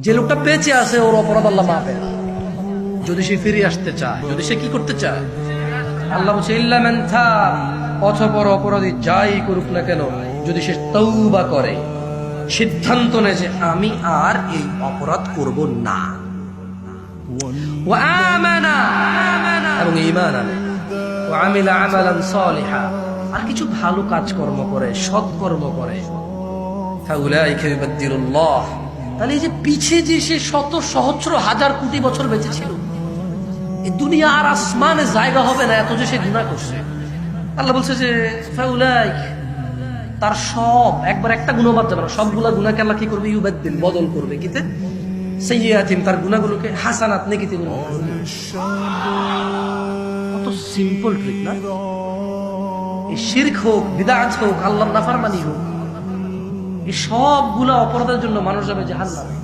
যে লোকটা বেঁচে আছে ওর অপরাধ আল্লাহ মাফ করে যদি সে ফিরে আসতে চায়, যদি সে কি করতে চায়। আল্লাহ বলছে ইল্লা মান তাব, অতঃপর অপরাধী যাই করুক না কেন, যদি সে তওবা করে, সিদ্ধান্ত নেয় যে আমি আর এই অপরাধ করব না, ওয়া আমানা, এবং ঈমান আনে, ওয়া আমিলা আমালান সালিহা, আর কিছু ভালো কাজকর্ম করে, সৎকর্ম করে, ফাউলাইকা ইউবাদদিলুল্লাহ, তাহলে এই যে পিছে যে সে শত সহস্র হাজার কোটি বছর বেঁচে ছিল, এই দুনিয়া আর আসমানে জায়গা হবে না এত যে সে গুনাহ করছে। আল্লাহ বলছে যে ফাউলাইক, তার সব একবার একটা গুনাহ বাদ যাবে না, সবগুলা গুনাহকে আল্লাহ কি করবে, ইউবাদদিল, বদল করবে, কিতে সাইয়্যাতিন, তার গুনাহগুলোকে হাসানাত, নেকিতে পরিণত করবে। কত সিম্পল ট্রিক না? এই শিরক হোক, বিদআত হোক, আল্লাহর নাফরমানি হোক, এই সবগুলা অপরাধের জন্য মানুষ যাবে জাহান্নামে।